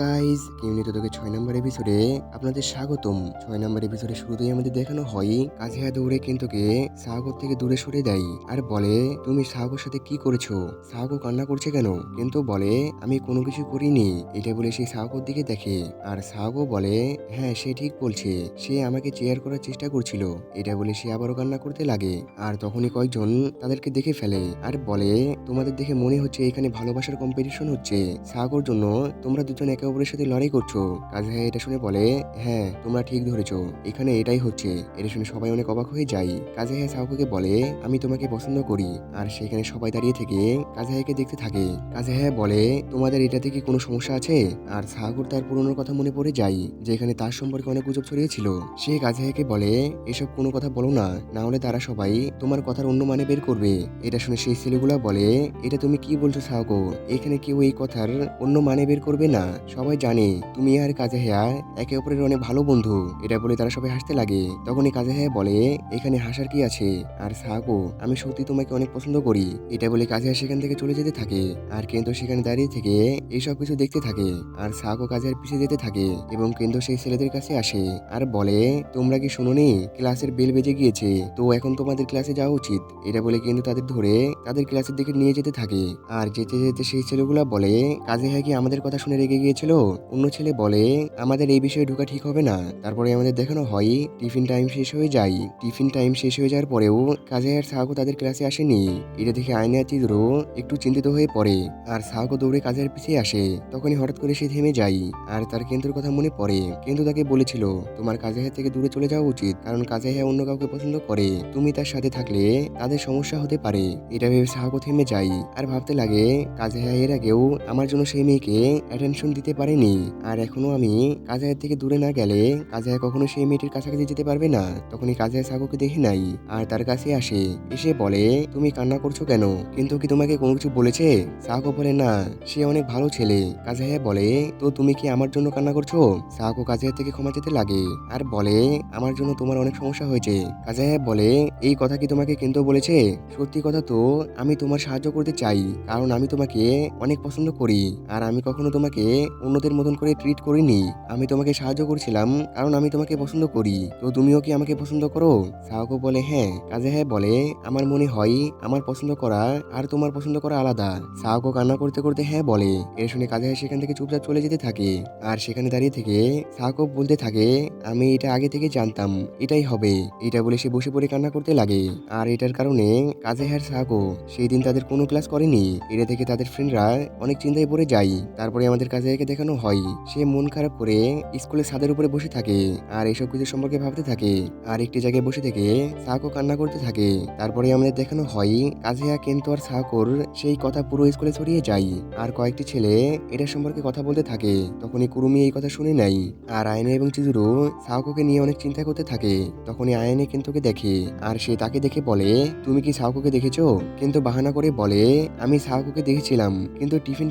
Guys কেমনি তোকে 6 নম্বর এপিসোডে আপনাদের স্বাগতম। 6 নম্বর এপিসোডে শুরুতেই আমাদের দেখানো হয় কাজিয়া দৌড়ে কেন্তুকে সাহাগোর থেকে দূরে সরে দেয় আর বলে, তুমি সাহাগোর সাথে কি করেছো? সাহাগো কান্না করছে কেন? কিন্তু বলে, আমি কোনো কিছু করিনি। এটা বলে সে সাহাগোর দিকে দেখে আর সাহাগো বলে, হ্যাঁ সে ঠিক বলছে, সে আমাকে চেয়ার করার চেষ্টা করছিল। এটা বলে সে আবারও কান্না করতে লাগে আর তখনই কয়েকজন তাদেরকে দেখে ফেলে আর বলে, তোমাদের দেখে মনে হচ্ছে এখানে ভালোবাসার কম্পিটিশন হচ্ছে। সাহাগোর জন্য তোমরা দুজন একে অপরের সাথে লড়াই করছো। কাজিয়া এটা শুনে বলে, হ্যাঁ তোমরা ঠিক ধরেছো, এখানে এটাই হচ্ছে। এটা শুনে সবাই অনেক অবাক হয়ে যায়। কাজিয়া সাহাগোকে বলে, আমি তোমাকে পছন্দ করি। আর সেখানে সবাই দাঁড়িয়ে থেকে কাজিয়াকে দেখতে থাকে। কাজিয়া বলে, তোমাদের এটাতে কি কোনো সমস্যা আছে? আর সাহাগোর তার পুরনোর কথা মনে পড়ে যায়, যেখানে তার সম্পর্কে অনেক গুজব ছড়িয়েছিল। সে কাজিয়াকে বলে, এসব কোনো কথা বলো না, না হলে তারা সবাই তোমার কথার অন্য মানে বের করবে। এটা শুনে সেই ছেলেগুলা বলে, এটা তুমি কি বলছো সাহাগো? এখানে কেউ এই কথার অন্য মানে বের করবে না। সবাই জানে তুমি আর কাজেহা একে অপরের অনেক ভালো বন্ধু। এটা বলে তারা সবাই হাসতে লাগে। তখনই কাজেহা বলে, এখানে হাসার কি আছে? আর সাহাগো, আমি সত্যি তোমাকে অনেক পছন্দ করি। এটা বলে কাজেহা সেখান থেকে চলে যেতে থাকে আর কিন্তু সেখানে দাঁড়িয়ে থেকে এইসব কিছু দেখতে থাকে। আর সাহাগো কাজের পিছিয়ে যেতে থাকে এবং কিন্তু সেই ছেলেদের কাছে আসে আর বলে, তোমরা কি শুনোনি? ক্লাসের বেল বেজে গিয়েছে, তো এখন তোমাদের ক্লাসে যাওয়া উচিত। এটা বলে কিন্তু তাদের ধরে তাদের ক্লাসের দিকে নিয়ে যেতে থাকে। আর যেতে যেতে সেই ছেলেগুলা বলে, কাজেহা কি আমাদের কথা শুনে রেগে গিয়েছিল? অন্য ছেলে বলে, আমাদের এই বিষয়ে ঢোকা ঠিক হবে না। তারপরে আমাদের দেখানো হয় টিফিন টাইম শেষ হয়ে যায়। টিফিন টাইম শেষ হয়ে যাওয়ার পরেও কাজেহার সাহাগো তাদের ক্লাসে আসেনি। এটা দেখে আয়না চিদ্রো একটু চিন্তিত হয়ে পড়ে আর সাহাগো দৌড়ে কাজের পিছিয়ে আসে। তখনই হঠাৎ করে সে থেমে যায় আর তার কেন্দ্রের কথা মনে পড়ে। কিন্তু তাকে বলেছিল, তোমার কাজেহা থেকে দূরে চলে যাওয়া উচিত, কারণ কাজেহা অন্য কাউকে পছন্দ করে। তুমি তার সাথে থাকলে তাদের সমস্যা হতে পারে। এটা ভেবে সাহাগো থেমে যায় আর ভাবতে লাগে, কাজেহা এর আগেও আমার জন্য সেই মেয়েকে অ্যাটেনশন দিতে পারেনি, আর এখনো আমি কাজেহার থেকে দূরে না গেলে কাজেহা কখনো সেই মেয়েটির কাছাকাছি যেতে পারবে না। তখনই কাজেহা সাহাগোকে দেখে নাই আর তার কাছে আসে, এসে বলে, তুমি কান্না করছো কেন? কিন্তু কি তোমাকে কোনো কিছু বলেছে? সাহাগো বলে, না, সে অনেক ভালো ছেলে। কাজেহা বলে, তো তুমি কি আমার জন্য কান্না করছো? সাহাগো কাজেহার থেকে ক্ষমা চেতে লাগে আর বলে, আমার জন্য তোমার অনেক সমস্যা হয়েছে। কাজেহা বলে, এই কথা কি তোমাকে কিন্তু বলেছে? সত্যি কথা তো আমি তোমার সাহায্য করতে চাই, কারণ আমি তোমাকে অনেক পছন্দ করি আর আমি কখনো তোমাকে অন্যদের মতন করে ট্রিট করিনি। আমি তোমাকে সাহায্য করছিলাম কারণ আমি তোমাকে পছন্দ করি। তো তুমিও কি আমাকে পছন্দ করো? সাহাগো বলে, হ্যাঁ। কাজেহা বলে, আমার মনে হয় আমার পছন্দ করা আর তোমার পছন্দ করা আলাদা। সাহাগো কান্না করতে করতে হ্যাঁ বলে। এর শুনে কাজেহা সেখান থেকে চুপচাপ চলে যেতে থাকে আর সেখানে দাঁড়িয়ে থেকে সাহাগো বলতে থাকে, আমি এটা আগে থেকে জানতাম, এটাই হবে। এটা বলে সে বসে পড়ে কান্না করতে লাগে আর এটার কারণে কাজেহার সাহাগো সেই দিন তাদের কোনো ক্লাস করেনি। এটা থেকে তাদের ফ্রেন্ডরা অনেক চিন্তায় পড়ে যায়। তারপরে আমাদের কাজেহাকে দেখানো হয় সে মন খারাপ করে স্কুলের ছাদের উপরে বসে থাকে আর এসব কিছু সম্পর্কে ভাবতে থাকে আর একটি জায়গায় বসে থেকে সাহাগো কান্না করতে থাকে। তারপরে আমাদের দেখানো হয় কাজেহা কেন্তো আর সাহাগোর সেই কথা পুরো স্কুলে ছড়িয়ে যায় আর কয়েকটি ছেলে এটা সম্পর্কে কথা বলতে থাকে। তখনই কুরুমি এই কথা শুনে নেয় আর আয়নে এবং চিজুরু সাহাগোকে নিয়ে অনেক চিন্তা করতে থাকে। তখনই আয়নে কেন্টোকে দেখে আর সে তাকে দেখে বলে, তুমি কি সাহাগোকে দেখেছো? কিন্তু বাহানা করে বলে, আমি সাহাগোকে দেখেছিলাম, কিন্তু টিফিন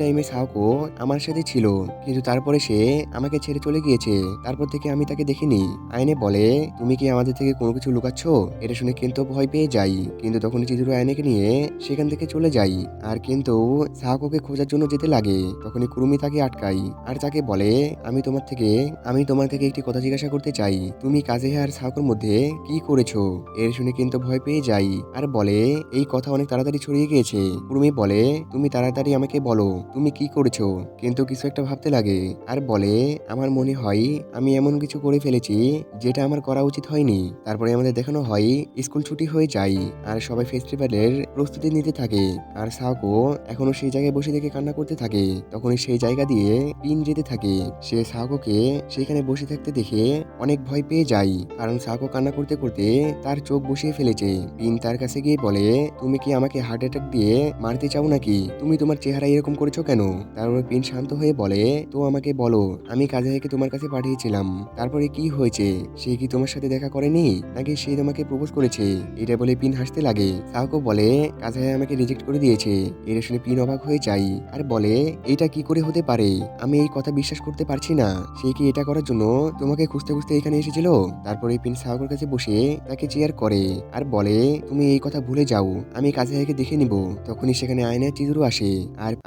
টাইমে সাহাগো আমার সাথে ছিল, কিন্তু তারপরে সে আমাকে ছেড়ে চলে গিয়েছে। তারপর থেকে আমি তাকে দেখিনি। আয়নে বলে, তুমি কি আমাদের থেকে কোনো কিছু লুকাচ্ছ? এটা শুনে কিন্তু ভয় পেয়ে যাই, কিন্তু তখন চিজুরু আয়নেকে নিয়ে সেখান থেকে চলে যাই আর কিন্তু সাহাগোকে খোঁজার জন্য যেতে লাগে। তখনই কুরুমি তাকে আটকায় আর তাকে বলে, আমি তোমার থেকে একটি কথা জিজ্ঞাসা করতে চাই, তুমি কাজেহা আর সাহাগোর মধ্যে কি করেছো? এর শুনে কিন্তু ভয় পেয়ে যাই আর বলে, এই কথা অনেক তাড়াতাড়ি ছড়িয়ে গিয়েছে। কুরুমি বলে, তুমি তাড়াতাড়ি আমাকে বলো তুমি কি করেছো। কিন্তু কিছু একটা ভাবতে লাগে আর বলে, আমার মনে হয় আমি এমন কিছু করে ফেলেছি যেটা আমার করা উচিত হয়নি। তারপরে আমাদের দেখানো হয় স্কুল ছুটি হয়ে যায় আর সবাই ফেস্টিভ্যালের প্রস্তুতি নিতে থাকে আর সাহাগো এখনো সেই জায়গায় বসে থেকে কান্না করতে থাকে। তখনই সেই জায়গা দিয়ে পিন যেতে থাকে। সে সাহাগোকে সেখানে বসে থাকতে দেখে অনেক ভয় পেয়ে যায়, কারণ সাহাগো কান্না করতে করতে তার চোখ বসিয়ে ফেলেছে। পিন তার কাছে গিয়ে বলে, তুমি কি আমাকে হার্ট অ্যাটাক দিয়ে মারতে চাও নাকি? তুমি তোমার চেহারা এরকম করেছো কেন? তারপরে পিন শান্ত হয়ে বলে, তো আমাকে বলো, আমি কাজেহাকে তোমার কাছে পাঠিয়েছিলাম, তারপরে কি হয়েছে? সে কি তোমার সাথে দেখা করেনি, নাকি সে তোমাকে প্রপোজ করেছে? এটা বলে পিন হাসতে লাগে। সাহাগো বলে, কাজেহা আমাকে রিজেক্ট করে দিয়েছে। এটা শুনে পিন অবাক হয়ে যায় আর বলে, এটা কি করে হতে পারে? আমি এই কথা বিশ্বাস করতে পারছি না। সে কি এটা করার জন্য তোমাকে খুঁজতে খুঁজতে এখানে এসেছিল? তারপরে পিন সাহাগোর কাছে বসে তাকে চেয়ার করে আর বলে, তুমি এই কথা ভুলে যাও, আমি কাজেহাকে দেখে নিব। তখনই সেখানে আয়নার চিজুরু আসে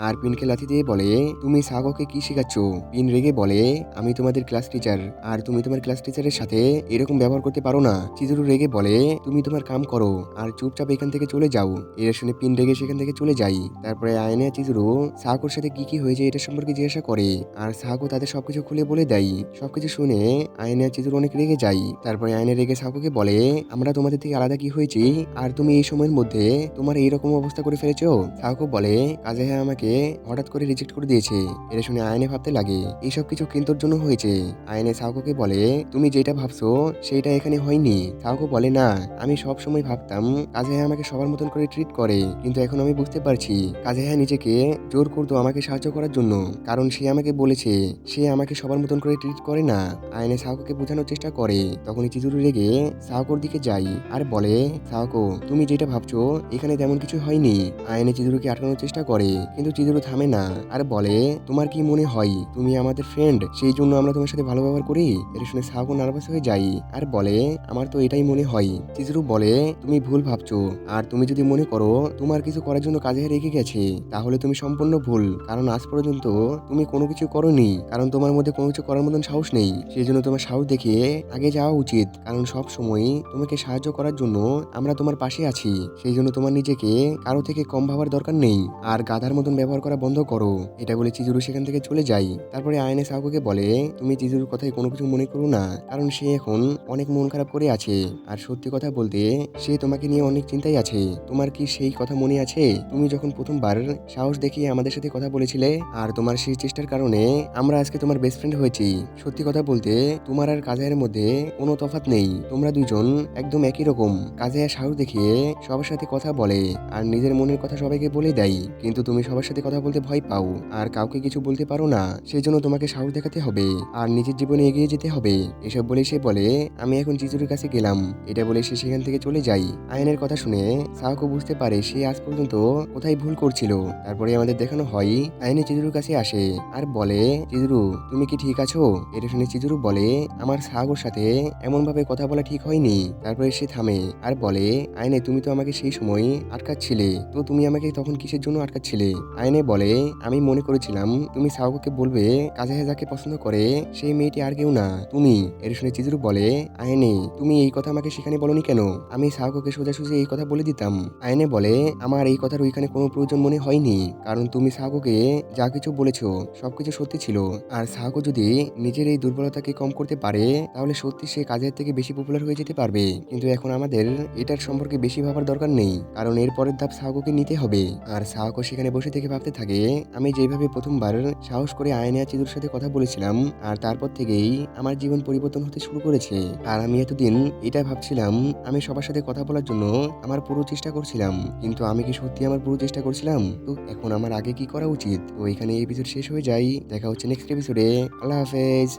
আর পিনকে লাথি দিয়ে বলে, তুমি সাগোকে কি শেখাচ্ছ? পিন রেগে বলে, আমি তোমাদের ক্লাস টিচার, আর তুমি তোমার ক্লাস টিচারের সাথে এরকম ব্যবহার করতে পারো না। চিজুরু রেগে বলে, তুমি তোমার কাম করো আর চুপচাপ এখান থেকে চলে যাও। এটা শুনে পিন রেগে সেখান থেকে চলে যায়। তারপরে আয়নে আর চিজুরু সাগোর সাথে কি হয়েছে এটা সম্পর্কে জিজ্ঞাসা করে, আর সাগো তাদের সবকিছু খুলে বলে দেয়। সবকিছু শুনে আয়নে আর চিজুরু অনেক রেগে যায়। তারপরে আয়নে রেগে সাগোকে বলে, আমরা তোমাদের থেকে আলাদা কি হয়েছি, আর তুমি এই সময়ের মধ্যে তোমার এইরকম অবস্থা করে ফেলেছো? সাগো বলে, কাজেহা আমাকে হঠাৎ করে রিজেক্ট করে দিয়েছে। এটা শুনে আয়নে ভাবতে লাগে এইসব কিছু কিন্তুর জন্য হয়েছে। আয়নে সাগোকে বলে, তুমি যেটা ভাবছো সেটা এখানে হয়নি। সাগো বলে, না, আমি সব সময় ভাবতাম কাজেহা আমাকে সবার মতন করে ট্রিট করে, কিন্তু এখন আমি বুঝতে পারছি কাজেহা নিজেকে জোর করতো আমাকে সাহায্য করার জন্য, কারণ সে আমাকে বলেছে সে আমাকে সবার মতন করে ট্রিট করে না। আয়নে সাগোকে বোঝানোর চেষ্টা করে। তখনই চিজুরু রেগে সাগোর দিকে যায় আর বলে, সাগো তুমি যেটা ভাবছো এখানে তেমন কিছু হয়নি। আয়নে চিজুরুকে আটকানোর চেষ্টা করে, কিন্তু চিজুরু থামে না আর বলে, তোমার কি মনে হয় তুমি আমাদের ফ্রেন্ড, সেই জন্য আমরা তোমার সাথে ভালো ব্যবহার করি? এটা শুনে সাগো নার্ভাস হয়ে যায় আর বলে, আমার তো এটাই মনে হয়। চিজুরু বলে, তুমি ভুল ভাবছো, আর তুমি যদি মনে করো তোমার কিছু করার জন্য কাজে রেগে গেছে, তাহলে তুমি সম্পূর্ণ ভুল, কারণ আজ পর্যন্ত তুমি কোনো কিছু করোনি, কারণ তোমার মধ্যে কোনো কিছু করার মতন সাহস নেই। সেই জন্য তোমার সাহস দেখিয়ে আগে যাওয়া উচিত, কারণ সব সময় তোমাকে সাহায্য করার জন্য আমরা তোমার পাশে আছি। সেই জন্য তোমার নিজেকে কারো থেকে কম ভাবার দরকার নেই, আর গাধার মতন ব্যবহার করা বন্ধ করো। এটা বলে চিজুরু সেখান থেকে চলে যায়। তারপরে আয়নে সাগোকে বলে, তুমি চিজুরুর কথায় কোনো কিছু মনে করো না, কারণ সে এখন অনেক মন খারাপ করে আছে, আর সত্যি কথা বলতে সে তোমাকে নিয়ে অনেক চিন্তায় আছে। তোমার কি সেই কথা মনে আছে তুমি যখন প্রথমবার সাহস দেখিয়ে আমাদের সাথে কথা বলেছিলে, আর তোমার সেই চেষ্টার কারণে আমরা আজকে তোমার বেস্ট ফ্রেন্ড হয়েছি। সত্যি কথা বলতে তোমার আর কাজের মধ্যে কোনো তফাৎ নেই, তোমরা দুজন একদম একই রকম। কাজে সাহস দেখিয়ে সবার সাথে কথা বলে আর নিজের মনের কথা সবাইকে বলে দেয়, কিন্তু তুমি সবার সাথে কথা বলতে ভয় পাও আর কাউকে কিছু বলতে পারো না। সেই জন্য তোমাকে সাহস দেখাতে হবে আর নিজের জীবনে এগিয়ে যেতে হবে। এসব বলে সে বলে, আমি এখন চিজুরের কাছে গেলাম। এটা বলে সে সেখান থেকে চলে যায়। আয়নের কথা শুনে সাহকো বুঝতে পারে সে আজ পর্যন্ত কোথায় ভুল করছিল। তারপরে আমাদের দেখানো হয় আয়নে চিজুরুর কাছে আসে আর বলে, চিজুরু তুমি কি ঠিক আছো? এটা শুনে চিজুরু বলে, আমার সাগোর সাথে এমন ভাবে কথা বলা ঠিক হয়নি। তারপরে সে থামে আর বলে, আয়নে তুমি তো আমাকে সেই সময় আটকাচ্ছিলে, তো তুমি আমাকে তখন কিসের জন্য আটকাচ্ছিলে? আয়নে বলে, আমি মনে করেছিলাম তুমি সাগোকে বলবে কাজেহা যাকে পছন্দ করে সেই মেয়েটি আর কেউ না, তুমি। এটা শুনে চিজুরু বলে, আয়নে তুমি এই কথা আমাকে সেখানে বলনি কেন? আমি সাগোকে সোজাসুজি এই কথা বলে দিতাম। আয়নে বলে, আমার এই কথার ওইখানে কোনো প্রয়োজন মনে হয়নি, কারণ তুমি সাগোকে যা কিছু বলেছো সবকিছু সত্যি ছিল, আর সাগো যদি নিজের এই দুর্বলতাকে কম করতে পারে তাহলে সত্যি সে কাজের থেকে বেশি পপুলার হয়ে যেতে পারবে। কিন্তু এখন আমাদের এটার সম্পর্কে বেশি ভাবার দরকার নেই, কারণ এর পরের ধাপ সাগোকে নিতে হবে। আর সাগো সেখানে বসে থেকে ভাবতে থাকে, আমি যেভাবে প্রথমবার সাহস করে আয়নে আর চিজুর সাথে কথা বলেছিলাম, আর তারপর থেকেই আমার জীবন পরিবর্তন হতে শুরু করেছে। আর আমি এতদিন এটা ভাবছিলাম আমি সবার সাথে কথা বলার জন্য আমার পুরো চেষ্টা করছিলাম, কিন্তু আমি কি সত্যি আমার পুরো চেষ্টা করছিলাম? তো এখন আমার আগে কি করা উচিত? তো এখানে এই এপিসোড শেষ হয়ে যায়। দেখা হচ্ছে নেক্সট এপিসোডে। আল্লাহ হাফেজ।